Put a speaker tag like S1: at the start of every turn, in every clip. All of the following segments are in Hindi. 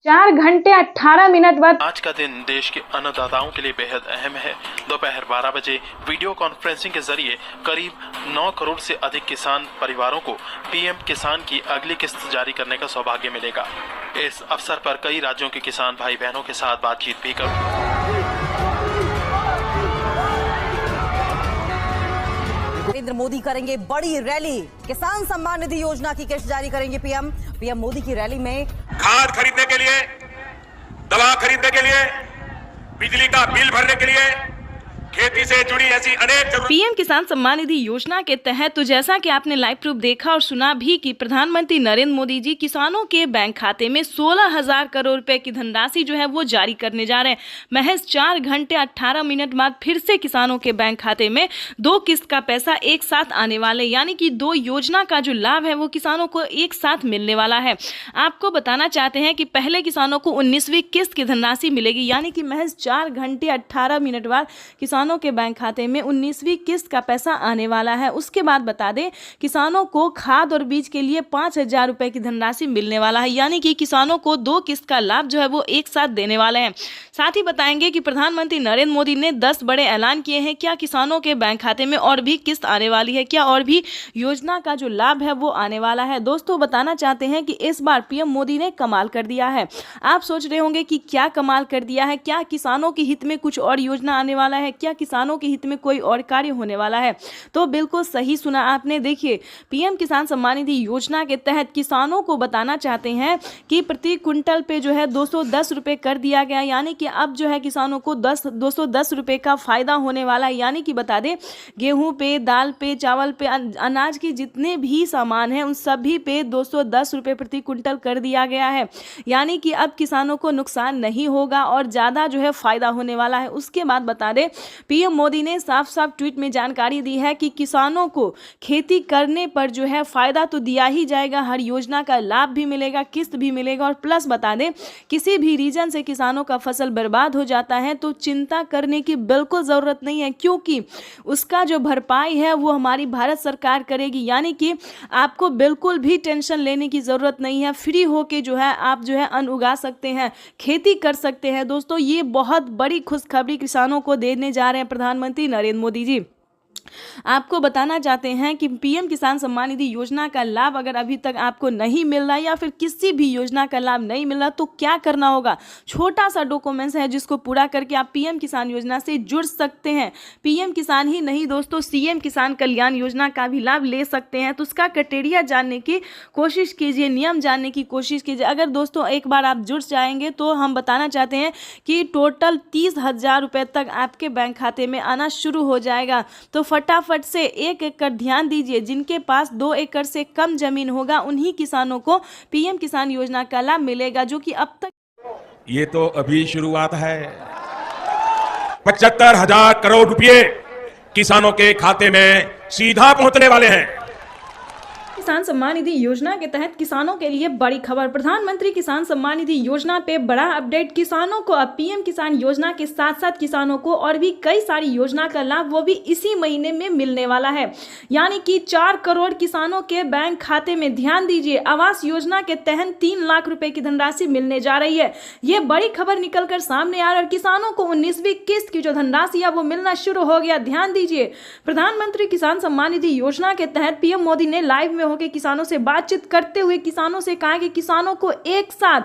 S1: 4 घंटे 18 मिनट बाद
S2: आज का दिन देश के अन्नदाताओं के लिए बेहद अहम है। दोपहर 12 बजे वीडियो कॉन्फ्रेंसिंग के जरिए करीब 9 करोड़ से अधिक किसान परिवारों को पीएम किसान की अगली किस्त जारी करने का सौभाग्य मिलेगा। इस अवसर पर कई राज्यों के किसान भाई बहनों के साथ बातचीत भी करूँ।
S3: नरेंद्र मोदी करेंगे बड़ी रैली, किसान सम्मान निधि योजना की किस्त जारी करेंगे पीएम मोदी की रैली में
S4: खाद खरीदने के लिए, दवा खरीदने के लिए, बिजली का बिल भरने के लिए, खेती से जुड़ी ऐसी अनेक
S5: पीएम किसान सम्मान निधि योजना के तहत तो जैसा कि आपने लाइव प्रूफ देखा और सुना भी कि प्रधानमंत्री नरेंद्र मोदी जी किसानों के बैंक खाते में 16,000 करोड़ रुपए की धनराशि जो है वो जारी करने जा रहे हैं। महज 4 घंटे 18 मिनट बाद फिर से किसानों के बैंक खाते में 2 किस्त का पैसा एक साथ आने वाले, यानी कि 2 योजना का जो लाभ है वो किसानों को एक साथ मिलने वाला है। आपको बताना चाहते हैं कि पहले किसानों को 19वीं किस्त की धनराशि मिलेगी, यानी कि महज 4 घंटे 18 मिनट बाद किसानों के बैंक खाते में 19वीं किस्त का पैसा आने वाला है। उसके बाद बता दें किसानों को खाद और बीज के लिए 5,000 रुपए की धनराशि मिलने वाला है, यानी कि किसानों को 2 किस्त का लाभ जो है वो एक साथ देने वाले हैं। साथ ही बताएंगे कि प्रधानमंत्री नरेंद्र मोदी ने 10 बड़े ऐलान किए हैं। क्या किसानों के बैंक खाते में और भी किस्त आने वाली है? क्या और भी योजना का जो लाभ है वो आने वाला है? दोस्तों बताना चाहते हैं कि इस बार पीएम मोदी ने कमाल कर दिया है। आप सोच रहे होंगे कि क्या कमाल कर दिया है, क्या किसानों के हित में कुछ और योजना आने वाला है, क्या किसानों के हित में कोई और कार्य होने वाला है? तो बिल्कुल सही सुना आपने। देखिए पीएम किसान सम्मान निधि योजना के तहत किसानों को बताना चाहते हैं कि प्रति क्विंटल पे जो है 210 रुपए कर दिया गया, यानी कि अब जो है किसानों को 210 रुपए का फायदा होने वाला है। यानी कि बता दें गेहूं पे, दाल पे, चावल पे, अनाज के जितने भी सामान हैं उन सभी पे 210 रुपए प्रति क्विंटल कर दिया गया है, यानी कि अब किसानों को नुकसान नहीं होगा और ज़्यादा जो है फायदा होने वाला है। उसके बाद बता दें पीएम मोदी ने साफ साफ ट्वीट में जानकारी दी है कि किसानों को खेती करने पर जो है फायदा तो दिया ही जाएगा, हर योजना का लाभ भी मिलेगा, किस्त भी मिलेगा और प्लस बता दें किसी भी रीजन से किसानों का फसल बर्बाद हो जाता है तो चिंता करने की बिल्कुल ज़रूरत नहीं है, क्योंकि उसका जो भरपाई है वो हमारी भारत सरकार करेगी। यानी कि आपको बिल्कुल भी टेंशन लेने की ज़रूरत नहीं है, फ्री होके जो है आप जो है अन्न उगा सकते हैं, खेती कर सकते हैं। दोस्तों ये बहुत बड़ी खुशखबरी किसानों को देने जा रहे हैं प्रधानमंत्री नरेंद्र मोदी जी। आपको बताना चाहते हैं कि पीएम किसान सम्मान निधि योजना का लाभ अगर अभी तक आपको नहीं मिल रहा या फिर किसी भी योजना का लाभ नहीं मिल रहा तो क्या करना होगा। छोटा सा डॉक्यूमेंट्स है जिसको पूरा करके आप पीएम किसान योजना से जुड़ सकते हैं। पीएम किसान ही नहीं दोस्तों, सीएम किसान कल्याण योजना का भी लाभ ले सकते हैं। तो उसका क्राइटेरिया जानने की कोशिश कीजिए, नियम जानने की कोशिश कीजिए। अगर दोस्तों एक बार आप जुड़ जाएंगे तो हम बताना चाहते हैं कि टोटल 30,000 रुपये तक आपके बैंक खाते में आना शुरू हो जाएगा। तो फटाफट से 1 एकड़ ध्यान दीजिए, जिनके पास 2 एकड़ से कम जमीन होगा उन्हीं किसानों को पीएम किसान योजना का लाभ मिलेगा, जो कि अब तक
S4: ये तो अभी शुरुआत है। 75,000 करोड़ रुपए किसानों के खाते में सीधा पहुंचने वाले हैं।
S5: किसान सम्मान निधि योजना के तहत किसानों के लिए बड़ी खबर। प्रधानमंत्री किसान सम्मान निधि योजना पे बड़ा अपडेट। किसानों को अब पीएम किसान योजना के साथ साथ किसानों को और भी कई सारी योजना का लाभ वो भी इसी महीने में मिलने वाला है, यानी कि 4 करोड़ किसानों के बैंक खाते में। ध्यान दीजिए आवास योजना के तहत 3 लाख रुपए की धनराशि मिलने जा रही है। ये बड़ी खबर निकल कर सामने आ रही है। किसानों को 19वीं किस्त की जो धनराशि है वो मिलना शुरू हो गया। ध्यान दीजिए प्रधानमंत्री किसान सम्मान निधि योजना के तहत पीएम मोदी ने लाइव में के किसानों से बातचीत करते हुए किसानों से कहा कि किसानों को एक साथ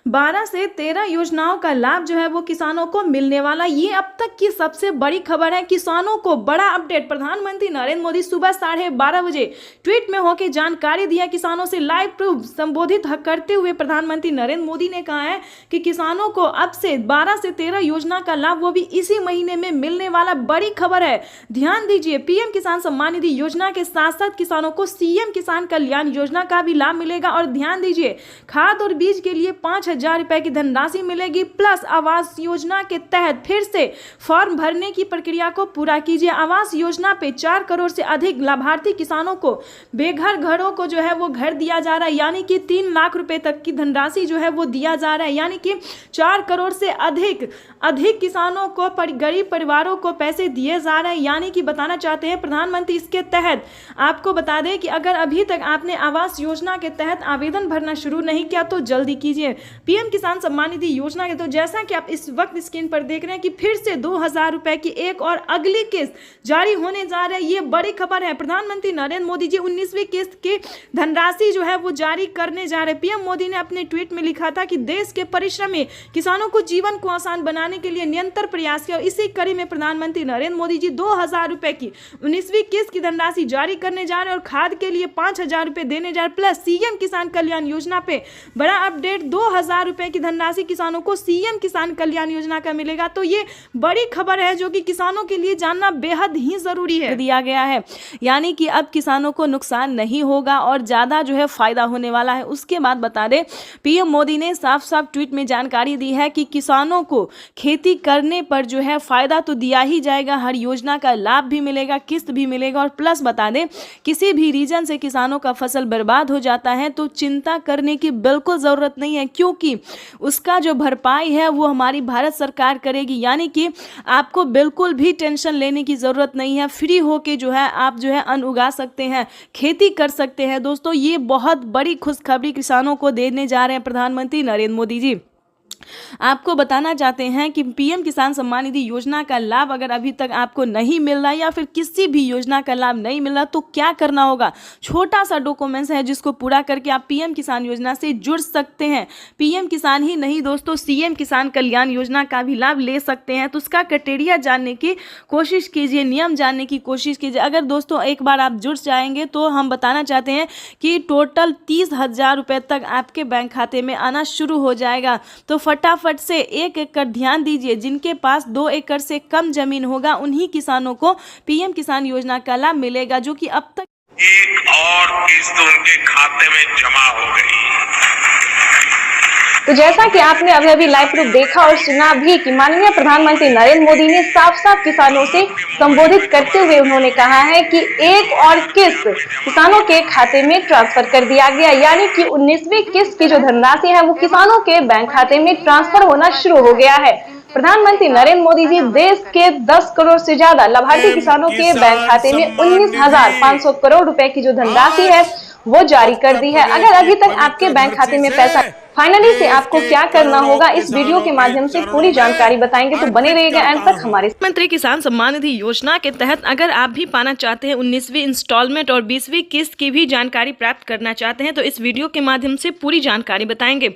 S5: 12 से 13 योजनाओं का लाभ जो है वो किसानों को मिलने वाला। ये अब तक की सबसे बड़ी खबर है। किसानों को बड़ा अपडेट। प्रधानमंत्री नरेंद्र मोदी सुबह 12:30 बजे ट्वीट में होकर जानकारी दी है। किसानों से लाइव प्रूफ संबोधित करते हुए प्रधानमंत्री नरेंद्र मोदी ने कहा है कि किसानों को अब से 12 से 13 योजना का लाभ वो भी इसी महीने में मिलने वाला। बड़ी खबर है। ध्यान दीजिए पीएम किसान सम्मान निधि योजना के साथ साथ किसानों को सीएम किसान कल्याण योजना का भी लाभ मिलेगा। और ध्यान दीजिए खाद और बीज के लिए 5,000 रुपए की धनराशि मिलेगी। प्लस आवास योजना के तहत फिर से फॉर्म भरने की प्रक्रिया को पूरा कीजिए। आवास योजना पे 4 करोड़ से अधिक लाभार्थी किसानों को बेघर घरों को जो है वो घर दिया जा रहा है, यानी कि 3 लाख रुपए तक की धनराशि जो है वो दिया जा रहा है। यानी कि 4 करोड़ से अधिक किसानों को गरीब परिवारों को पैसे दिए जा रहे हैं। यानी कि बताना चाहते हैं प्रधानमंत्री इसके तहत आपको बता दें कि अगर अभी तक आपने आवास योजना के तहत आवेदन भरना शुरू नहीं किया तो जल्दी कीजिए। पीएम किसान सम्मान निधि योजना के तो जैसा कि आप इस वक्त स्क्रीन पर देख रहे हैं कि फिर से 2,000 रुपए की एक और अगली किस्त जारी होने जा रही है। ये बड़ी खबर है। प्रधानमंत्री नरेंद्र मोदी जी 19वीं किस्त की धनराशि जो है वो जारी करने जा रहे हैं। पीएम मोदी ने अपने ट्वीट में लिखा था कि देश के परिश्रमी किसानों को जीवन को आसान बनाने के लिए निरंतर प्रयास किया। इसी कड़ी में प्रधानमंत्री नरेंद्र मोदी जी 2,000 रुपए की 19वीं किस्त की धनराशि जारी करने जा रहे हैं और खाद के लिए 5,000 रुपए देने जा रहे। प्लस सीएम किसान कल्याण योजना पे बड़ा अपडेट, 2,000 रुपए की धनराशि किसानों को सीएम किसान कल्याण योजना का मिलेगा। तो ये बड़ी खबर है जो कि किसानों के लिए जानना बेहद ही जरूरी है। दिया गया है यानी कि अब किसानों को नुकसान नहीं होगा और ज्यादा जो है फायदा होने वाला है। उसके बाद बता दें पीएम मोदी ने साफ साफ ट्वीट में जानकारी दी है कि किसानों को खेती करने पर जो है फायदा तो दिया ही जाएगा, हर योजना का लाभ भी मिलेगा, किस्त भी मिलेगा। और प्लस बता दें किसी भी रीजन से किसानों का फसल बर्बाद हो जाता है तो चिंता करने की बिल्कुल जरूरत नहीं है, क्योंकि उसका जो भरपाई है वो हमारी भारत सरकार करेगी। यानी कि आपको बिल्कुल भी टेंशन लेने की जरूरत नहीं है। फ्री होके जो है आप जो है अन्न उगा सकते हैं, खेती कर सकते हैं। दोस्तों ये बहुत बड़ी खुशखबरी किसानों को देने जा रहे हैं प्रधानमंत्री नरेंद्र मोदी जी। आपको बताना चाहते हैं कि पीएम किसान सम्मान निधि योजना का लाभ अगर अभी तक आपको नहीं मिल रहा या फिर किसी भी योजना का लाभ नहीं मिल रहा तो क्या करना होगा। छोटा सा डॉक्यूमेंट्स है जिसको पूरा करके आप पीएम किसान योजना से जुड़ सकते हैं। पीएम किसान ही नहीं दोस्तों, सीएम किसान कल्याण योजना का भी लाभ ले सकते हैं। तो उसका क्राइटेरिया जानने की कोशिश कीजिए, नियम जानने की कोशिश कीजिए। अगर दोस्तों एक बार आप जुड़ जाएंगे तो हम बताना चाहते हैं कि टोटल 30,000 रुपये तक आपके बैंक खाते में आना शुरू हो जाएगा। तो फटाफट से 1 एकड़ ध्यान दीजिए। जिनके पास 2 एकड़ से कम जमीन होगा उन्हीं किसानों को पीएम किसान योजना का लाभ मिलेगा, जो कि अब तक
S4: एक और किस्त उनके खाते में जमा हो गई।
S1: तो जैसा कि आपने अभी अभी लाइव प्रूफ देखा और सुना भी कि माननीय प्रधानमंत्री नरेंद्र मोदी ने साफ साफ किसानों से संबोधित करते हुए उन्होंने कहा है कि एक और किस्त किसानों के खाते में ट्रांसफर कर दिया गया। यानी कि 19वीं किस्त की जो धनराशि है वो किसानों के बैंक खाते में ट्रांसफर होना शुरू हो गया है। प्रधानमंत्री नरेंद्र मोदी जी देश के 10 करोड़ से ज्यादा लाभार्थी किसानों के बैंक खाते में 19,500 करोड़ रुपए की जो धनराशि है वो जारी कर दी है। अगर अभी तक आपके बैंक खाते में पैसा फाइनली से आपको क्या करना होगा इस वीडियो के माध्यम से पूरी जानकारी बताएंगे, तो बने रहिएगा एंड तक हमारे।
S5: प्रधानमंत्री किसान सम्मान निधि योजना के तहत अगर आप भी पाना चाहते हैं 19वीं इंस्टॉलमेंट और 20वीं किस्त की भी जानकारी प्राप्त करना चाहते हैं तो इस वीडियो के माध्यम से पूरी जानकारी बताएंगे।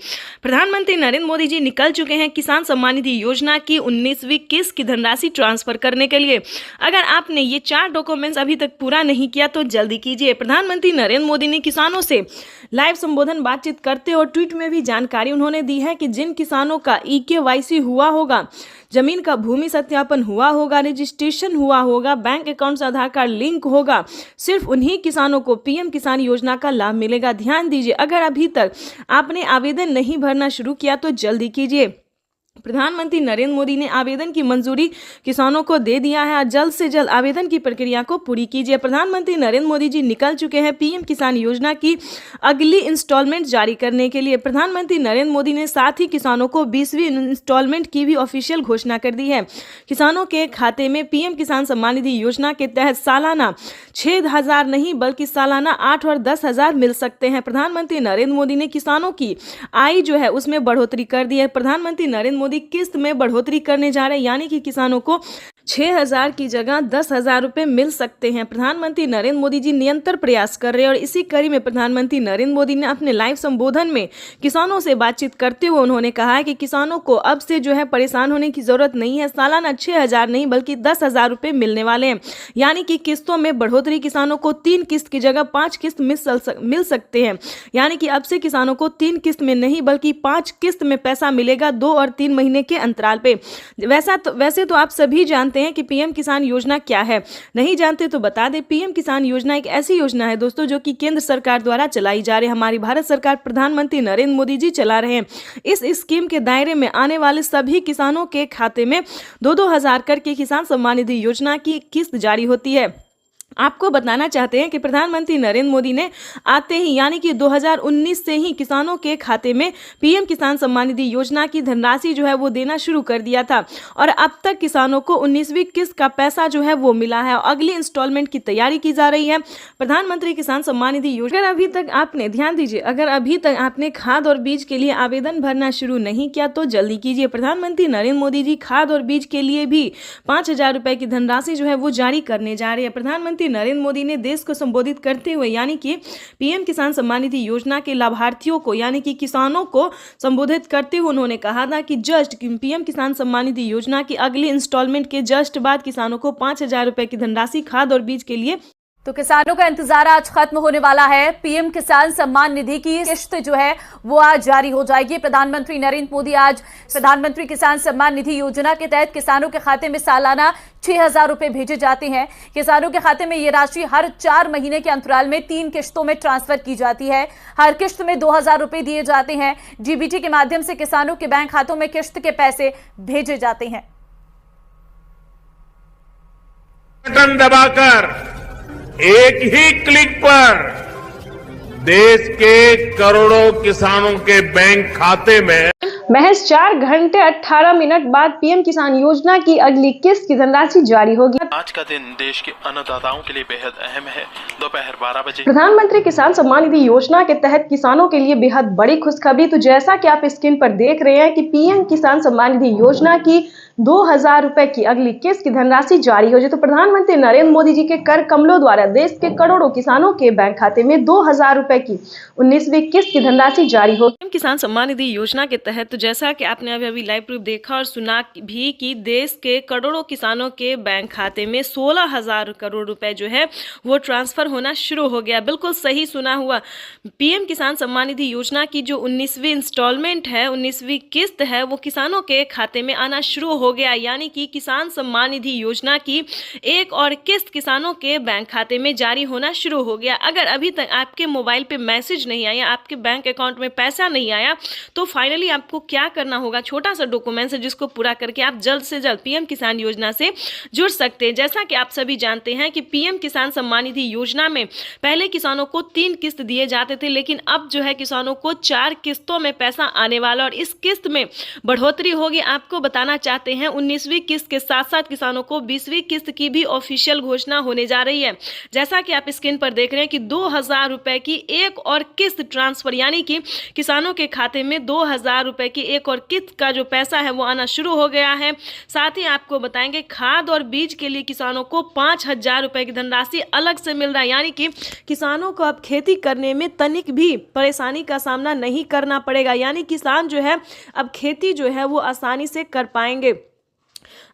S5: प्रधानमंत्री नरेंद्र मोदी जी निकल चुके हैं किसान सम्मान निधि योजना की 19वीं किस्त की धनराशि ट्रांसफर करने के लिए। अगर आपने ये 4 डॉक्यूमेंट्स अभी तक पूरा नहीं किया तो जल्दी कीजिए। प्रधानमंत्री नरेंद्र मोदी ने किसानों से लाइव संबोधन बातचीत करते और ट्वीट में भी जानकारी उन्होंने दी है कि जिन किसानों का EKYC हुआ होगा, जमीन का भूमि सत्यापन हुआ होगा, रजिस्ट्रेशन हुआ होगा, बैंक अकाउंट से आधार कार्ड लिंक होगा, सिर्फ उन्हीं किसानों को पीएम किसान योजना का लाभ मिलेगा। ध्यान दीजिए, अगर अभी तक आपने आवेदन नहीं भरना शुरू किया तो जल्दी कीजिए। प्रधानमंत्री नरेंद्र मोदी ने आवेदन की मंजूरी किसानों को दे दिया है। जल्द से जल्द आवेदन की प्रक्रिया को पूरी कीजिए। प्रधानमंत्री नरेंद्र मोदी जी निकल चुके हैं पीएम किसान योजना की अगली इंस्टॉलमेंट जारी करने के लिए। प्रधानमंत्री नरेंद्र मोदी ने साथ ही किसानों को 20वीं इंस्टॉलमेंट की भी ऑफिशियल घोषणा कर दी है। किसानों के खाते में पीएम किसान सम्मान निधि योजना के तहत सालाना 6,000 नहीं बल्कि सालाना 8 और 10,000 मिल सकते हैं। प्रधानमंत्री नरेंद्र मोदी ने किसानों की आय जो है उसमें बढ़ोतरी कर दी है। प्रधानमंत्री नरेंद्र मोदी किस्त में बढ़ोतरी करने जा रहे हैं, यानी कि किसानों को 6,000 की जगह 10,000 रुपए मिल सकते हैं। प्रधानमंत्री नरेंद्र मोदी जी निरंतर प्रयास कर रहे हैं और इसी कड़ी में प्रधानमंत्री नरेंद्र मोदी ने अपने लाइव संबोधन में किसानों से बातचीत करते हुए उन्होंने कहा है कि किसानों को अब से जो है परेशान होने की जरूरत नहीं है। सालाना 6,000 नहीं बल्कि 10,000 रुपए मिलने वाले हैं, यानी कि किस्तों में बढ़ोतरी। किसानों को 3 किस्त की जगह 5 किस्त मिल सकते हैं, यानी कि अब से किसानों को 3 किस्त में नहीं बल्कि 5 किस्त में पैसा मिलेगा 2 और 3 महीने के अंतराल पे। वैसे तो आप सभी जानते हैं कि पीएम किसान योजना क्या है। नहीं जानते तो बता दें, पीएम किसान योजना एक ऐसी योजना है दोस्तों जो कि केंद्र सरकार द्वारा चलाई जा रही है। हमारी भारत सरकार प्रधानमंत्री नरेंद्र मोदी जी चला रहे हैं। इस स्कीम के दायरे में आने वाले सभी किसानों के खाते में 2-2 हज़ार करके किसान सम्मान निधि योजना की किस्त जारी होती है। आपको बताना चाहते हैं कि प्रधानमंत्री नरेंद्र मोदी ने आते ही यानी कि 2019 से ही किसानों के खाते में पीएम किसान सम्मान निधि योजना की धनराशि जो है वो देना शुरू कर दिया था और अब तक किसानों को 19वीं किस्त का पैसा जो है वो मिला है। अगली इंस्टॉलमेंट की तैयारी की जा रही है। प्रधानमंत्री किसान सम्मान निधि योजना अगर अभी तक आपने ध्यान दीजिए, अगर अभी तक आपने खाद और बीज के लिए आवेदन भरना शुरू नहीं किया तो जल्दी कीजिए। प्रधानमंत्री नरेंद्र मोदी जी खाद और बीज के लिए भी 5,000 रुपए की धनराशि जो है वो जारी करने जा रहे हैं। प्रधानमंत्री नरेंद्र मोदी ने देश को संबोधित करते हुए यानी कि पीएम किसान सम्मान निधि योजना के लाभार्थियों को यानी कि किसानों को संबोधित करते हुए उन्होंने कहा था कि जस्ट पीएम किसान सम्मान निधि योजना की अगली इंस्टॉलमेंट के जस्ट बाद किसानों को 5,000 रुपए की धनराशि खाद और बीज के लिए।
S6: तो किसानों का इंतजार आज खत्म होने वाला है। पीएम किसान सम्मान निधि की किश्त जो है वो आज जारी हो जाएगी। प्रधानमंत्री नरेंद्र मोदी आज प्रधानमंत्री किसान सम्मान निधि योजना के तहत किसानों के खाते में सालाना 6,000 रुपए भेजे जाते हैं। किसानों के खाते में ये राशि हर 4 महीने के अंतराल में 3 किश्तों में ट्रांसफर की जाती है। हर किश्त में 2,000 रुपए दिए जाते हैं। डीबीटी के माध्यम से किसानों के बैंक खातों में किश्त के पैसे भेजे जाते हैं।
S4: बटन दबाकर एक ही क्लिक पर देश के करोड़ों किसानों के बैंक खाते में
S1: महज 4 घंटे 18 मिनट बाद पीएम किसान योजना की अगली किस्त की धनराशि जारी होगी।
S2: आज का दिन देश के अन्नदाताओं के लिए बेहद अहम है। दोपहर 12 बजे
S1: प्रधानमंत्री किसान सम्मान निधि योजना के तहत किसानों के लिए बेहद बड़ी खुशखबरी। तो जैसा कि आप स्क्रीन पर देख रहे हैं कि पीएम किसान सम्मान निधि योजना की 2,000 रुपए की अगली किस्त की धनराशि जारी हो जाए। तो प्रधानमंत्री नरेंद्र मोदी जी के कर कमलों द्वारा देश के करोड़ों किसानों के बैंक खाते में 2,000 रुपए की 19वीं किस्त की धनराशि जारी हो।
S5: पीएम किसान सम्मान निधि योजना के तहत तो जैसा कि आपने अभी लाइव प्रूफ देखा और सुना भी कि देश के करोड़ों किसानों के बैंक खाते में 16,000 करोड़ रुपए जो है वो ट्रांसफर होना शुरू हो गया। बिल्कुल सही सुना हुआ। पीएम किसान सम्मान निधि योजना की जो 19वीं इंस्टॉलमेंट है, 19वीं किस्त है, वो किसानों के खाते में आना शुरू हो गया। यानी कि किसान सम्मान निधि योजना की एक और किस्त किसानों के बैंक खाते में जारी होना शुरू हो गया। अगर अभी तक आपके मोबाइल पे मैसेज नहीं आया, आपके बैंक अकाउंट में पैसा नहीं आया, तो फाइनली आपको क्या करना होगा, छोटा सा डॉक्यूमेंट है जिसको पूरा करके आप जल्द से जल्द पीएम किसान योजना से जुड़ सकते हैं। जैसा कि आप सभी जानते हैं कि पीएम किसान सम्मान निधि योजना में पहले किसानों को 3 किस्त दिए जाते थे, लेकिन अब जो है किसानों को 4 किस्तों में पैसा आने वाला और इस किस्त में बढ़ोतरी होगी। आपको बताना चाहते हैं 19वीं किस्त के साथ साथ किसानों को 20वीं किस्त की भी ऑफिशियल घोषणा होने जा रही है। जैसा कि आप स्क्रीन पर देख रहे हैं कि 2,000 रुपए की एक और किस्त ट्रांसफर यानी कि किसानों के खाते में 2,000 रुपए की एक और किस्त का जो पैसा है वो आना शुरू हो गया है। साथ ही आपको बताएंगे खाद और बीज के लिए किसानों को 5,000 रुपए की धनराशि अलग से मिल रहा है। यानी कि किसानों को अब खेती करने में तनिक भी परेशानी का सामना नहीं करना पड़ेगा। यानी किसान जो है अब खेती जो है वो आसानी से कर पाएंगे।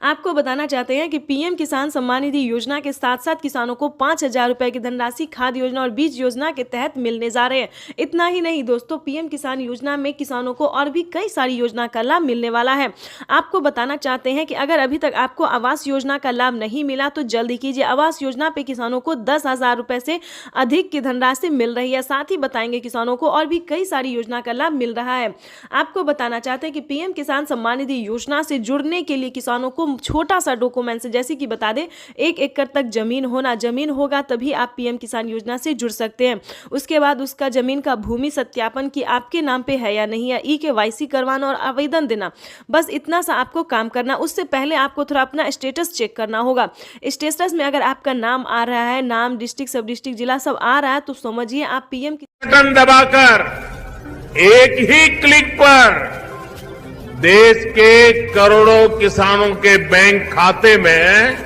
S5: आपको बताना चाहते हैं कि पीएम किसान सम्मान निधि योजना के साथ साथ किसानों को 5,000 रुपए की धनराशि खाद योजना और बीज योजना के तहत मिलने जा रहे हैं। इतना ही नहीं दोस्तों, पीएम किसान योजना में किसानों को और भी कई सारी योजना का लाभ मिलने वाला है। आपको बताना चाहते हैं कि अगर अभी तक आपको आवास योजना का लाभ नहीं मिला तो जल्दी कीजिए। आवास योजना पे किसानों को 10,000 रुपए से अधिक की धनराशि मिल रही है। साथ ही बताएंगे किसानों को और भी कई सारी योजना का लाभ मिल रहा है। आपको बताना चाहते हैं कि पीएम किसान सम्मान निधि योजना से जुड़ने के लिए किसानों को छोटा सा डॉक्यूमेंट से, जैसे कि बता दें 1 एकड़ तक जमीन होगा तभी आप पीएम किसान योजना से जुड़ सकते हैं। उसके बाद उसका जमीन का भूमि सत्यापन कि आपके नाम पे है या नहीं है, KYC करवाना और आवेदन देना, बस इतना सा आपको काम करना। उससे पहले आपको थोड़ा अपना स्टेटस चेक करना होगा। स्टेटस में अगर आपका नाम आ रहा है, नाम, डिस्ट्रिक्ट, सब डिस्ट्रिक्ट, जिला सब आ रहा है तो समझिए आप पीएम
S4: बटन दबाकर एक ही क्लिक पर देश के करोड़ों किसानों के बैंक खाते में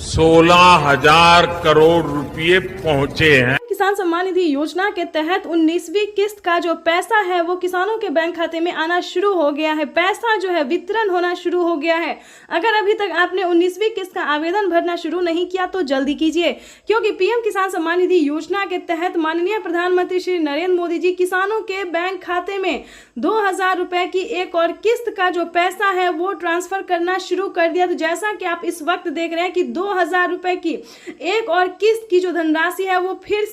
S4: 16,000 करोड़ रुपए पहुंचे हैं।
S5: किसान सम्मान निधि योजना के तहत 19वीं किस्त का जो पैसा है वो किसानों के बैंक खाते में आना शुरू हो गया है। पैसा जो है वितरण होना शुरू हो गया है। अगर अभी तक आपने 19वीं किस्त का आवेदन भरना शुरू नहीं किया तो जल्दी कीजिए, क्योंकि पीएम किसान सम्मान निधि योजना के तहत माननीय प्रधानमंत्री श्री नरेंद्र मोदी जी किसानों के बैंक खाते में 2,000 रुपए की एक और किस्त का जो पैसा है वो ट्रांसफर करना शुरू कर दिया। तो जैसा कि आप इस वक्त देख रहे हैं कि 2,000 रुपए की एक और किस्त की जो धनराशि है वो फिर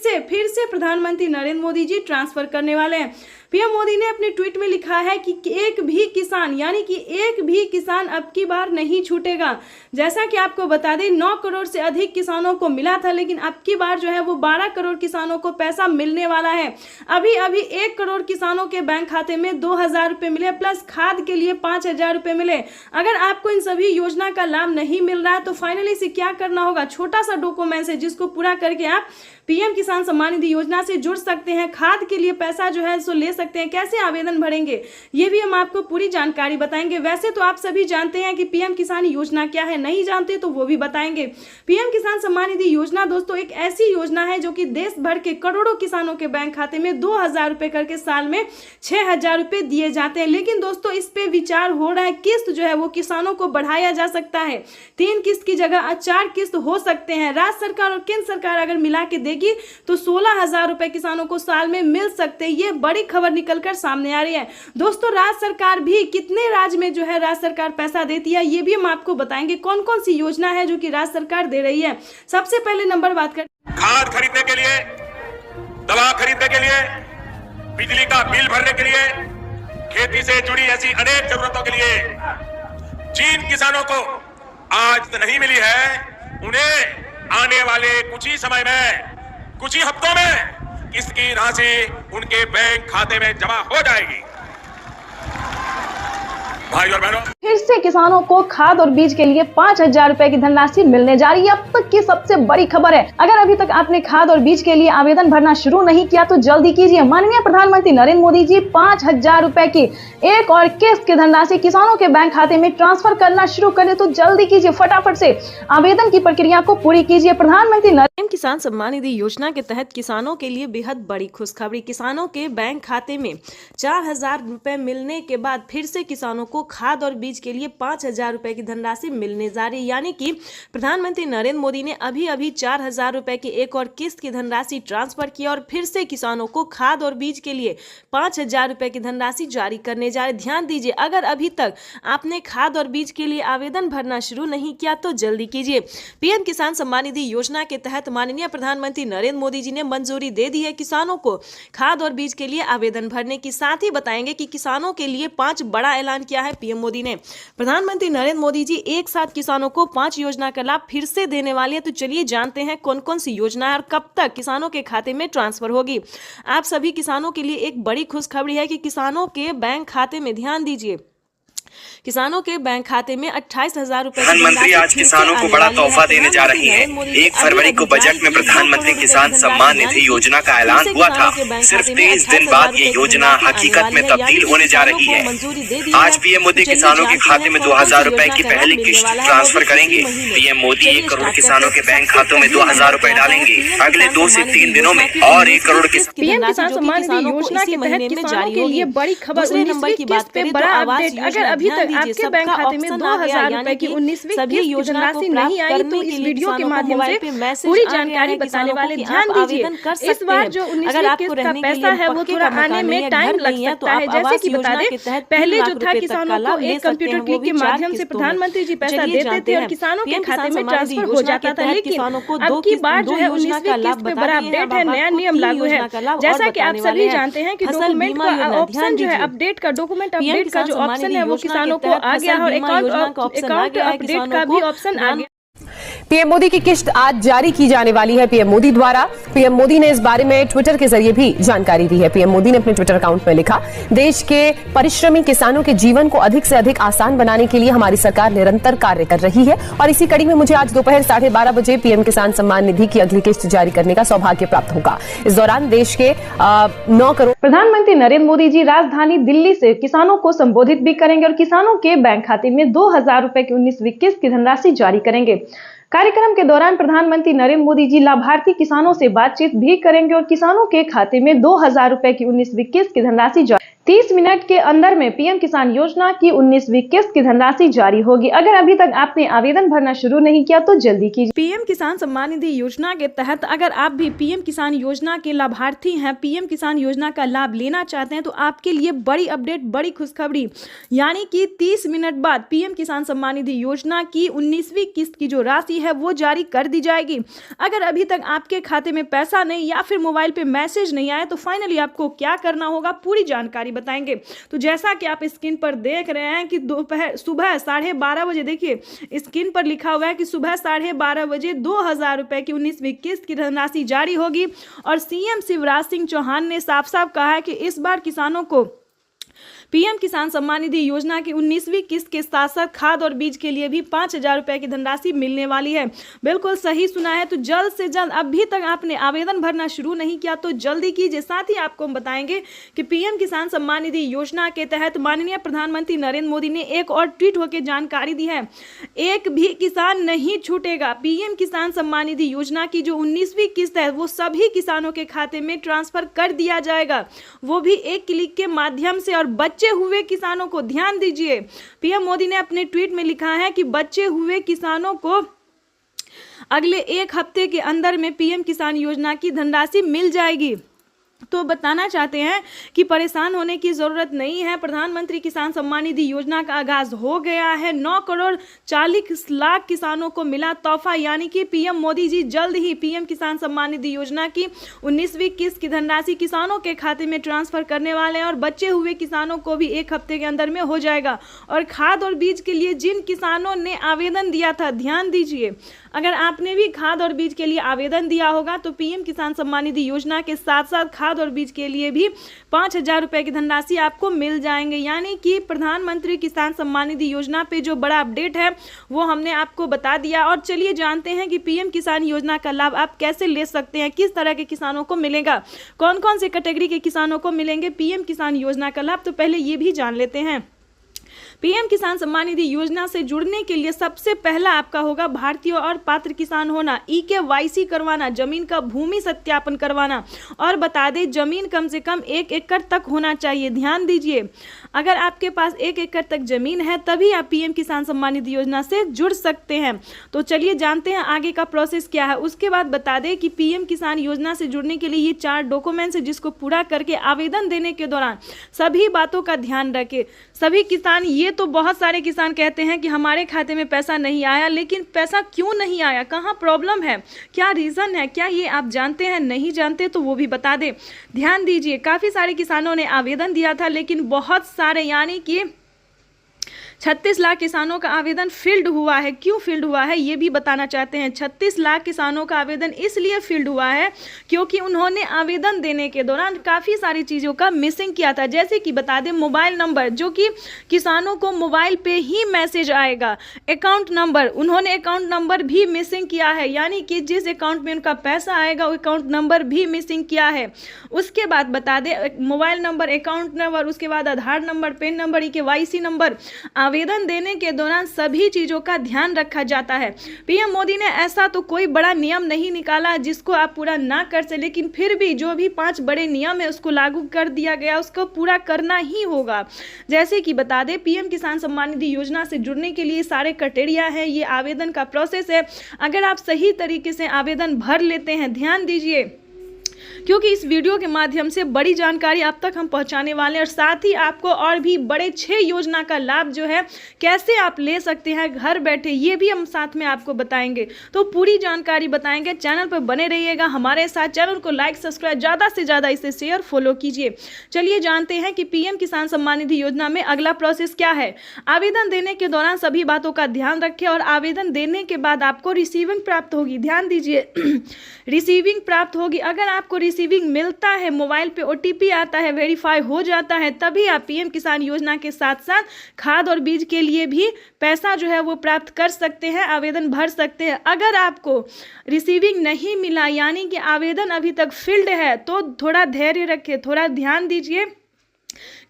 S5: से प्रधानमंत्री नरेंद्र मोदी जी ट्रांसफर करने वाले हैं। पीएम मोदी ने अपने ट्वीट में लिखा है कि एक भी किसान, यानी कि एक भी किसान अब की बार नहीं छूटेगा। जैसा कि आपको बता दें 9 करोड़ से अधिक किसानों को मिला था, लेकिन अब की बार जो है वो 12 करोड़ किसानों को पैसा मिलने वाला है। अभी 1 करोड़ किसानों के बैंक खाते में 2,000 रुपए मिले, प्लस खाद के लिए 5,000 रुपए मिले। अगर आपको इन सभी योजना का लाभ नहीं मिल रहा है तो फाइनली से क्या करना होगा, छोटा सा डॉक्यूमेंट है जिसको पूरा करके आप पीएम किसान सम्मान निधि योजना से जुड़ सकते हैं। खाद के लिए पैसा जो है सो ले सकते हैं। कैसे आवेदन भरेंगे ये भी हम आपको पूरी जानकारी बताएंगे। वैसे तो आप सभी जानते हैं कि पीएम किसान योजना क्या है, नहीं जानते तो वो भी बताएंगे। पीएम किसान सम्मान निधि योजना दोस्तों एक ऐसी योजना है जो कि देश भर के करोड़ों किसानों के बैंक खाते में 2,000 रुपए करके साल में 6,000 रुपए दिए जाते हैं। लेकिन दोस्तों इस पे विचार हो रहा है, किस्त जो है वो किसानों को बढ़ाया जा सकता है। 3 किस्त की जगह 4 किस्त हो सकते हैं। राज्य सरकार और केंद्र सरकार अगर मिला के देगी तो 16,000 रुपए किसानों को साल में मिल सकते हैं। ये बड़ी खबर निकलकर सामने आ रही है। दोस्तों राज्य सरकार भी कितने राज्य में जो है राज्य सरकार पैसा देती है ये भी हम आपको बताएंगे। कौन कौन सी योजना है जो कि राज्य सरकार दे रही है। सबसे पहले नंबर बात कर
S7: खाद खरीदने के लिए, दवा खरीदने के लिए, बिजली का बिल भरने के लिए, खेती से जुड़ी ऐसी अनेक जरूरतों के लिए जिन किसानों को आज तो नहीं मिली है, उन्हें आने वाले कुछ ही समय में, कुछ ही हफ्तों में इसकी राशि उनके बैंक खाते में जमा हो जाएगी। भाई और बहनों,
S1: फिर से किसानों को खाद और बीज के लिए 5,000 रुपए की धनराशि मिलने जा रही है। अब तक की सबसे बड़ी खबर है। अगर अभी तक आपने खाद और बीज के लिए आवेदन भरना शुरू नहीं किया तो जल्दी कीजिए। माननीय प्रधानमंत्री नरेंद्र मोदी जी 5,000 रुपए की एक और किस्त की धनराशि किसानों के बैंक खाते में ट्रांसफर करना शुरू करें तो जल्दी कीजिए, फटाफट से आवेदन की प्रक्रिया को पूरी कीजिए। प्रधानमंत्री
S5: पीएम किसान सम्मान निधि योजना के तहत किसानों के लिए बेहद बड़ी खुशखबरी। किसानों के बैंक खाते में 4,000 रुपए मिलने के बाद फिर से किसानों को खाद और बीज के लिए 5,000 रुपए की धनराशि मिलने जा रही है। यानी कि प्रधानमंत्री नरेंद्र मोदी ने अभी 4,000 रुपए की एक और किस्त की धनराशि ट्रांसफर की और फिर से किसानों को खाद और बीज के लिए 5,000 रुपए की धनराशि जारी करने जा रहे। ध्यान दीजिए, अगर अभी तक आपने खाद और बीज के लिए आवेदन भरना शुरू नहीं किया तो जल्दी कीजिए। पीएम किसान सम्मान निधि योजना के तहत माननीय प्रधानमंत्री नरेंद्र मोदी जी ने मंजूरी दे दी है किसानों को खाद और बीज के लिए आवेदन भरने की। साथ ही बताएंगे कि किसानों के लिए 5 बड़ा ऐलान किया है पीएम मोदी ने। प्रधानमंत्री नरेंद्र मोदी जी एक साथ किसानों को 5 योजना का लाभ फिर से देने वाले हैं। तो चलिए जानते हैं कौन कौन सी योजना है और कब तक किसानों के खाते में ट्रांसफर होगी। आप सभी किसानों के लिए एक बड़ी खुशखबरी है कि किसानों के बैंक खाते में, ध्यान दीजिए, किसानों के बैंक खाते में 28,000 रुपए।
S8: प्रधानमंत्री आज किसानों को बड़ा तोहफा देने जा रही है। 1 फरवरी को बजट में प्रधानमंत्री किसान सम्मान निधि योजना का ऐलान हुआ था। सिर्फ 30 दिन बाद ये योजना हकीकत में तब्दील होने जा रही है। आज पीएम मोदी किसानों के खाते में 2,000 रुपए की पहली किस्त ट्रांसफर करेंगे। पीएम मोदी 1 करोड़ किसानों के बैंक खातों में 2,000 रुपए डालेंगे। अगले 2 से 3 दिनों में और 1 करोड़
S1: पीएम किसान सम्मान निधि योजना के तहत किसानों के लिए बड़ी खबर। 19वीं किस्त पे बड़ा अपडेट। अगर अभी तक आपके बैंक खाते में 2,000 रुपए की 19वीं किस्त की धनराशि नहीं आई तो इस वीडियो के माध्यम से पूरी जानकारी बताने वाले। ध्यान दीजिए, इस बार जो 19वीं किस्त का पैसा है वो थोड़ा आने में टाइम लग सकता है। जैसे कि बता दें, पहले जो था किसानों को एक कंप्यूटर क्लिक के माध्यम से प्रधानमंत्री जी पैसा देते थे और किसानों के खाते में ट्रांसफर हो जाता था। लेकिन अब की बार जो है 19वीं किस्त पे बड़ा अपडेट है, नया नियम लागू है। जैसा कि आप सभी जानते हैं कि डॉक्यूमेंट का ऑप्शन जो है अपडेट का, डॉक्यूमेंट अपडेट का जो ऑप्शन है वो किसानों को आ गया और अकाउंट अपडेट का भी ऑप्शन आ गया।
S9: पीएम मोदी की किस्त आज जारी की जाने वाली है पीएम मोदी द्वारा। पीएम मोदी ने इस बारे में ट्विटर के जरिए भी जानकारी दी है। पीएम मोदी ने अपने ट्विटर अकाउंट में लिखा, देश के परिश्रमी किसानों के जीवन को अधिक से अधिक आसान बनाने के लिए हमारी सरकार निरंतर कार्य कर रही है और इसी कड़ी में मुझे आज दोपहर 12:30 बजे पीएम किसान सम्मान निधि की अगली किस्त जारी करने का सौभाग्य प्राप्त होगा। इस दौरान देश के 9 करोड़।
S1: प्रधानमंत्री नरेंद्र मोदी जी राजधानी दिल्ली से किसानों को संबोधित भी करेंगे और किसानों के बैंक खाते में 2,000 रुपए की 19वीं किस्त की धनराशि जारी करेंगे। कार्यक्रम के दौरान प्रधानमंत्री नरेंद्र मोदी जी लाभार्थी किसानों से बातचीत भी करेंगे और किसानों के खाते में 2,000 रुपए की 19वीं किस्त की धनराशि 30 मिनट के अंदर में पीएम किसान योजना की 19वीं किस्त की धनराशि जारी होगी। अगर अभी तक आपने आवेदन भरना शुरू नहीं किया तो जल्दी कीजिए।
S5: पीएम किसान सम्मान निधि योजना के तहत अगर आप भी पीएम किसान योजना के लाभार्थी हैं, पीएम किसान योजना का लाभ लेना चाहते हैं, तो आपके लिए बड़ी अपडेट, बड़ी खुशखबरी, यानी कि 30 मिनट बाद पीएम किसान सम्मान निधि योजना की 19वीं किस्त की जो राशि है वो जारी कर दी जाएगी। अगर अभी तक आपके खाते में पैसा नहीं या फिर मोबाइल पे मैसेज नहीं आया तो फाइनली आपको क्या करना होगा, पूरी जानकारी बताएंगे। तो जैसा कि आप स्क्रीन पर देख रहे हैं कि सुबह 12:30 बजे, देखिए स्क्रीन पर लिखा हुआ है कि सुबह 12:30 बजे 2000 रुपए की 19वीं किस्त की धनराशि जारी होगी। और सीएम शिवराज सिंह चौहान ने साफ साफ कहा है कि इस बार किसानों को पीएम किसान सम्मान निधि योजना की 19वीं किस्त के साथ साथ खाद और बीज के लिए भी 5000 रुपए की धनराशि मिलने वाली है। बिल्कुल सही सुना है। तो जल्द से जल्द, अभी तक आपने आवेदन भरना शुरू नहीं किया तो जल्दी कीजिए। साथ ही आपको हम बताएंगे कि पीएम किसान सम्मान निधि योजना के तहत माननीय प्रधानमंत्री नरेंद्र मोदी ने एक और ट्वीट होकर जानकारी दी है, एक भी किसान नहीं छूटेगा। पीएम किसान सम्मान निधि योजना की जो 19वीं किस्त है वो सभी किसानों के खाते में ट्रांसफर कर दिया जाएगा, वो भी एक क्लिक के माध्यम से। और बच्चे हुए किसानों को ध्यान दीजिए, पीएम मोदी ने अपने ट्वीट में लिखा है कि बच्चे हुए किसानों को अगले 1 हफ्ते के अंदर में पीएम किसान योजना की धनराशि मिल जाएगी। तो बताना चाहते हैं कि परेशान होने की जरूरत नहीं है। प्रधानमंत्री किसान सम्मान निधि योजना का आगाज हो गया है। 9 करोड़ 40 लाख किसानों को मिला तोहफा, यानी कि पीएम मोदी जी जल्द ही पीएम किसान सम्मान निधि योजना की 19वीं किस्त की धनराशि किसानों के खाते में ट्रांसफर करने वाले हैं। और बचे हुए किसानों को भी 1 हफ्ते के अंदर में हो जाएगा। और खाद और बीज के लिए जिन किसानों ने आवेदन दिया था, ध्यान दीजिए, अगर आपने भी खाद और बीज के लिए आवेदन दिया होगा तो पीएम किसान सम्मान निधि योजना के साथ साथ खाद और बीज के लिए भी 5000 रुपए की धनराशि आपको मिल जाएंगे। यानी कि प्रधानमंत्री किसान सम्मान निधि योजना पे जो बड़ा अपडेट है वो हमने आपको बता दिया। और चलिए जानते हैं कि पीएम किसान योजना का लाभ आप कैसे ले सकते हैं, किस तरह के किसानों को मिलेगा, कौन कौन से कैटेगरी के किसानों को मिलेंगे पीएम किसान योजना का लाभ। तो पहले ये भी जान लेते हैं। पीएम किसान सम्मान निधि योजना से जुड़ने के लिए सबसे पहला आपका होगा भारतीय और पात्र किसान होना, EKYC करवाना, जमीन का भूमि सत्यापन करवाना। और बता दें, जमीन कम से कम 1 एकड़ तक होना चाहिए। ध्यान दीजिए, अगर आपके पास 1 एकड़ तक जमीन है तभी आप पीएम किसान सम्मान निधि योजना से जुड़ सकते हैं। तो चलिए जानते हैं आगे का प्रोसेस क्या है। उसके बाद बता दें कि पीएम किसान योजना से जुड़ने के लिए ये 4 डॉक्यूमेंट्स है जिसको पूरा करके आवेदन देने के दौरान सभी बातों का ध्यान रखें। सभी किसान, ये तो बहुत सारे किसान कहते हैं कि हमारे खाते में पैसा नहीं आया, लेकिन पैसा क्यों नहीं आया, कहाँ प्रॉब्लम है, क्या रीजन है, क्या ये आप जानते हैं? नहीं जानते तो वो भी बता दें। ध्यान दीजिए, काफी सारे किसानों ने आवेदन दिया था, लेकिन बहुत सारे, यानी कि 36 लाख किसानों का आवेदन फील्ड हुआ है। क्यों फील्ड हुआ है ये भी बताना चाहते हैं। 36 लाख किसानों का आवेदन इसलिए फील्ड हुआ है क्योंकि उन्होंने आवेदन देने के दौरान काफ़ी सारी चीज़ों का मिसिंग किया था। जैसे कि बता दें, मोबाइल नंबर, जो कि किसानों को मोबाइल पे ही मैसेज आएगा। अकाउंट नंबर, उन्होंने अकाउंट नंबर भी मिसिंग किया है, यानी कि जिस अकाउंट में उनका पैसा आएगा वो अकाउंट नंबर भी मिसिंग किया है। उसके बाद बता दें, मोबाइल नंबर, अकाउंट नंबर, उसके बाद Aadhaar number, PAN number, EKYC number, आवेदन देने के दौरान सभी चीजों का ध्यान रखा जाता है। पीएम मोदी ने ऐसा तो कोई बड़ा नियम नहीं निकाला जिसको आप पूरा ना कर सके, लेकिन फिर भी जो भी 5 बड़े नियम है उसको लागू कर दिया गया, उसको पूरा करना ही होगा। जैसे कि बता दें, पीएम किसान सम्मान निधि योजना से जुड़ने के लिए सारे क्राइटेरिया है, ये आवेदन का प्रोसेस है। अगर आप सही तरीके से आवेदन भर लेते हैं, ध्यान दीजिए, क्योंकि इस वीडियो के माध्यम से बड़ी जानकारी आप तक हम पहुंचाने वाले हैं और साथ ही आपको और भी बड़े 6 योजना का लाभ जो है कैसे आप ले सकते हैं घर बैठे, ये भी हम साथ में आपको बताएंगे। तो पूरी जानकारी बताएंगे, चैनल पर बने रहिएगा हमारे साथ। चैनल को लाइक, सब्सक्राइब, ज़्यादा से ज़्यादा इसे शेयर, फॉलो कीजिए। चलिए जानते हैं कि पीएम किसान सम्मान निधि योजना में अगला प्रोसेस क्या है। आवेदन देने के दौरान सभी बातों का ध्यान रखें और आवेदन देने के बाद आपको रिसीविंग प्राप्त होगी। ध्यान दीजिए, रिसीविंग प्राप्त होगी। अगर आपको रिसीविंग मिलता है, मोबाइल पे OTP आता है, वेरीफाई हो जाता है, तभी आप पीएम किसान योजना के साथ साथ खाद और बीज के लिए भी पैसा जो है वो प्राप्त कर सकते हैं, आवेदन भर सकते हैं। अगर आपको रिसीविंग नहीं मिला, यानी कि आवेदन अभी तक फील्ड है, तो थोड़ा धैर्य रखें, थोड़ा ध्यान दीजिए।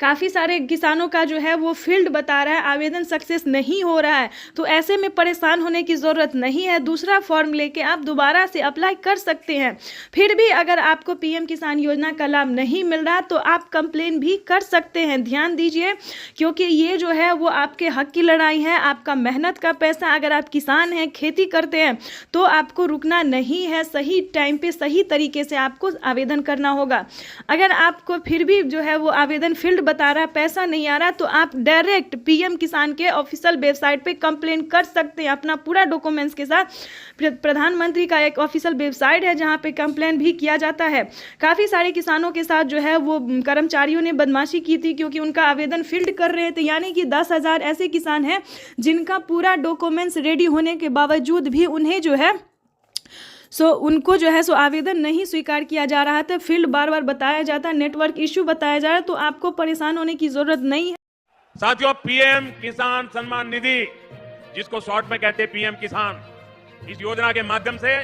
S5: काफ़ी सारे किसानों का जो है वो फील्ड बता रहा है आवेदन सक्सेस नहीं हो रहा है। तो ऐसे में परेशान होने की ज़रूरत नहीं है, दूसरा फॉर्म लेके आप दोबारा से अप्लाई कर सकते हैं। फिर भी अगर आपको पीएम किसान योजना का लाभ नहीं मिल रहा तो आप कंप्लेन भी कर सकते हैं। ध्यान दीजिए, क्योंकि ये जो है वो आपके हक की लड़ाई है, आपका मेहनत का पैसा। अगर आप किसान हैं, खेती करते हैं, तो आपको रुकना नहीं है, सही टाइम पे सही तरीके से आपको आवेदन करना होगा। अगर आपको फिर भी जो है वो आवेदन फील्ड बता रहा है, पैसा नहीं आ रहा, तो आप डायरेक्ट पीएम किसान के ऑफिशियल वेबसाइट पे कंप्लेन कर सकते हैं अपना पूरा डॉक्यूमेंट्स के साथ। प्रधानमंत्री का एक ऑफिशियल वेबसाइट है जहां पे कंप्लेन भी किया जाता है। काफ़ी सारे किसानों के साथ जो है वो कर्मचारियों ने बदमाशी की थी, क्योंकि उनका आवेदन फील्ड कर रहे थे। यानी कि 10,000 ऐसे किसान हैं जिनका पूरा डॉक्यूमेंट्स रेडी होने के बावजूद भी उन्हें जो है उनको जो है आवेदन नहीं स्वीकार किया जा रहा था। फील्ड बार बार बताया जाता, नेटवर्क इश्यू बताया जा रहा है। तो आपको परेशान होने की जरूरत नहीं है।
S4: साथियों, पीएम किसान सम्मान निधि, जिसको शॉर्ट में कहते हैं पीएम किसान, इस योजना के माध्यम से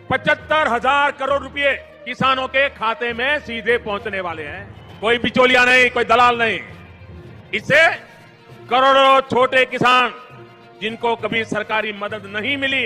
S4: 75,000 करोड़ रुपए किसानों के खाते में सीधे पहुंचने वाले हैं। कोई बिचौलिया नहीं, कोई दलाल नहीं। इससे करोड़ों छोटे किसान जिनको कभी सरकारी मदद नहीं मिली,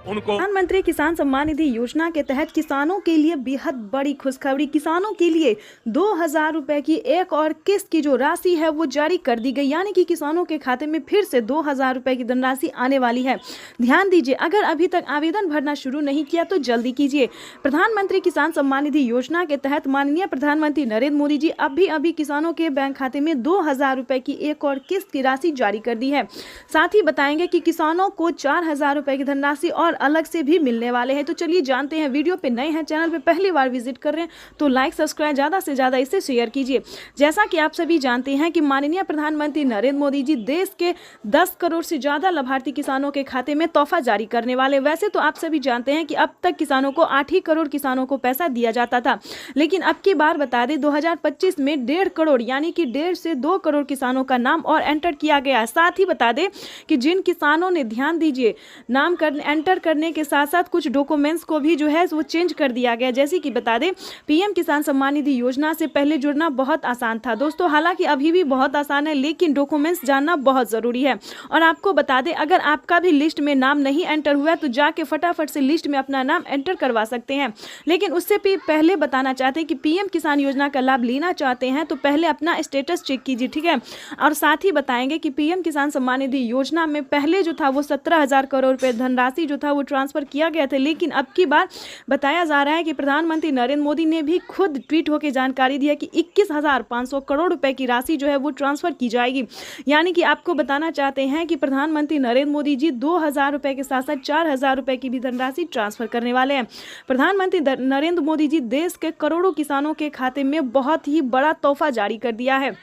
S4: उनको
S5: प्रधानमंत्री किसान सम्मान निधि योजना के तहत किसानों के लिए बेहद बड़ी खुशखबरी। किसानों के लिए 2,000 रुपए की एक और किस्त की जो राशि है वो जारी कर दी गई। यानी कि किसानों के खाते में फिर से 2,000 रुपए की धनराशि आने वाली है। ध्यान दीजिए, अगर अभी तक आवेदन भरना शुरू नहीं किया तो जल्दी कीजिए। प्रधानमंत्री किसान सम्मान निधि योजना के तहत माननीय प्रधानमंत्री नरेंद्र मोदी जी अभी किसानों के बैंक खाते में 2,000 रुपए की एक और किस्त की राशि जारी कर दी है। साथ ही बताएंगे कि किसानों को 4,000 रुपए की धनराशि और अलग से भी मिलने वाले हैं। तो चलिए जानते हैं। वीडियो पे नए हैं, चैनल पे पहली बार विजिट कर रहे हैं तो लाइक सब्सक्राइब ज़्यादा से ज़्यादा इसे शेयर कीजिए। जैसा कि आप सभी जानते हैं कि माननीय प्रधानमंत्री नरेंद्र मोदी जी देश के 10 करोड़ से ज़्यादा लाभार्थी किसानों के खाते में तोहफा जारी करने वाले। वैसे तो आप सभी जानते हैं कि अब तक किसानों को 8 ही करोड़ किसानों को पैसा दिया जाता था, लेकिन अब की बार बता दें 2025 में 1.5 करोड़ यानी कि 1.5 से 2 करोड़ किसानों का नाम और एंटर किया गया। साथ ही बता दें कि जिन किसानों ने, ध्यान दीजिए, नाम एंटर करने के साथ साथ कुछ डॉक्यूमेंट्स को भी जो है वो चेंज कर दिया गया। जैसे कि बता दें, पीएम किसान सम्मान निधि योजना से पहले जुड़ना बहुत आसान था दोस्तों, हालांकि अभी भी बहुत आसान है, लेकिन डॉक्यूमेंट्स जानना बहुत ज़रूरी है। और आपको बता दें, अगर आपका भी लिस्ट में नाम नहीं एंटर हुआ तो जाके फटाफट से लिस्ट में अपना नाम एंटर करवा सकते हैं। लेकिन उससे भी पहले बताना चाहते हैं कि पीएम किसान योजना का लाभ लेना चाहते हैं तो पहले अपना स्टेटस चेक कीजिए, ठीक है। और साथ ही बताएंगे कि पीएम किसान सम्मान निधि योजना में पहले जो था वो 17,000 करोड़ रुपए धनराशि जो था वो ट्रांसफर किया गया था, लेकिन अब की बार बताया जा रहा है कि प्रधानमंत्री नरेंद्र मोदी ने भी खुद ट्वीट होकर जानकारी दिया कि 21,500 करोड़ रुपए की राशि जो है वो ट्रांसफर की जाएगी। यानी कि आपको बताना चाहते हैं कि प्रधानमंत्री नरेंद्र मोदी जी 2,000 रुपए के साथ साथ 4,000 रुपए की भी धनराशि ट्रांसफर करने वाले हैं। प्रधानमंत्री नरेंद्र मोदी जी देश के करोड़ों किसानों के खाते में बहुत ही बड़ा तोहफा जारी कर दिया है।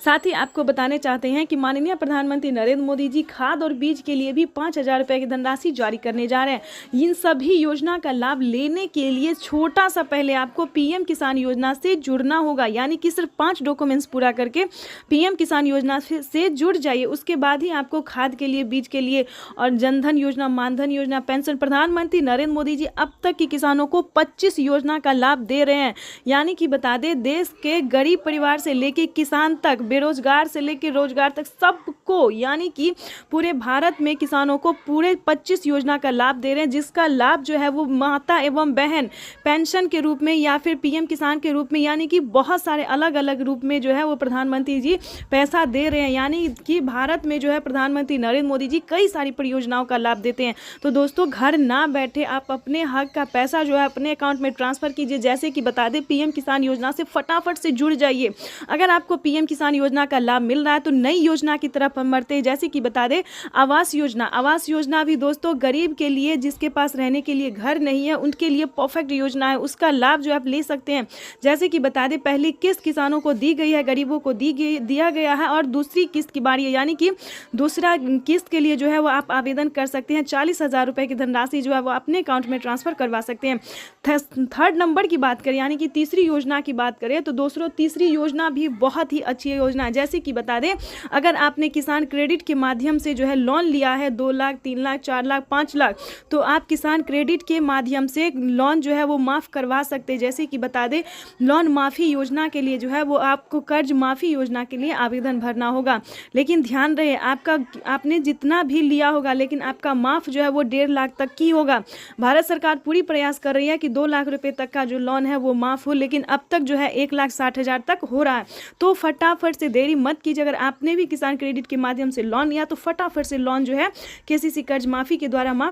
S5: साथ ही आपको बताने चाहते हैं कि माननीय प्रधानमंत्री नरेंद्र मोदी जी खाद और बीज के लिए भी 5,000 रुपए की धनराशि जारी करने जा रहे हैं। इन सभी योजना का लाभ लेने के लिए छोटा सा पहले आपको पीएम किसान योजना से जुड़ना होगा। यानी कि सिर्फ 5 डॉक्यूमेंट्स पूरा करके पीएम किसान योजना से जुड़ जाइए। उसके बाद ही आपको खाद के लिए, बीज के लिए और जनधन योजना, मानधन योजना, पेंशन, प्रधानमंत्री नरेंद्र मोदी जी अब तक के किसानों को 25 योजना का लाभ दे रहे हैं। यानी कि बता दें, देश के गरीब परिवार से लेकर किसान तक, बेरोजगार से लेकर रोजगार तक सबको, यानी कि पूरे भारत में किसानों को पूरे 25 योजना का लाभ दे रहे हैं, जिसका लाभ जो है वो माता एवं बहन पेंशन के रूप में या फिर पीएम किसान के रूप में, यानी कि बहुत सारे अलग अलग रूप में जो है वो प्रधानमंत्री जी पैसा दे रहे हैं। यानी कि भारत में जो है प्रधानमंत्री नरेंद्र मोदी जी कई सारी परियोजनाओं का लाभ देते हैं। तो दोस्तों, घर ना बैठे आप अपने हक का पैसा जो है अपने अकाउंट में ट्रांसफर कीजिए। जैसे कि बता दें, पीएम किसान योजना से फटाफट से जुड़ जाइए। अगर आपको पीएम किसान योजना का लाभ मिल रहा है तो नई योजना की तरफ हम बढ़ते हैं। जैसे कि बता दें, आवास योजना। आवास योजना भी दोस्तों गरीब के लिए, जिसके पास रहने के लिए घर नहीं है, उनके लिए परफेक्ट योजना है। उसका लाभ जो आप ले सकते हैं। जैसे कि बता दें, पहली किस्त किसानों को दी गई है, गरीबों को दिया गया है, और दूसरी किस्त की बारी है। यानी कि दूसरा किस्त के लिए जो है वो आप आवेदन कर सकते हैं। 40,000 रुपए की धनराशि जो है वो अपने अकाउंट में ट्रांसफर करवा सकते हैं। थर्ड नंबर की बात करें, यानी कि तीसरी योजना की बात करें तो दोस्तों, तीसरी योजना भी बहुत ही अच्छी योजना है। जैसे कि बता दें, अगर आपने किसान क्रेडिट के माध्यम से जो है लोन लिया है 2 लाख, 3 लाख, 4 लाख, 5 लाख, तो आप किसान क्रेडिट के माध्यम से लोन जो है वो माफ़ करवा सकते हैं। जैसे कि बता दें, लोन माफ़ी योजना के लिए जो है वो आपको कर्ज माफ़ी योजना के लिए आवेदन भरना होगा। लेकिन ध्यान रहे, आपने जितना भी लिया होगा लेकिन आपका माफ़ जो है वो 1.5 लाख तक की होगा। भारत सरकार पूरी प्रयास कर रही है कि 2 लाख रुपए तक का जो लोन है वो माफ़ हो, लेकिन अब तक जो है 1,60,000 तक हो रहा है। तो फटाफट से देरी मत कीजिए। अगर आपने भी किसान क्रेडिट के माध्यम से लोन लिया तो फटाफट से लोन जो है केसीसी कर्ज माफ़ी के द्वारा माफ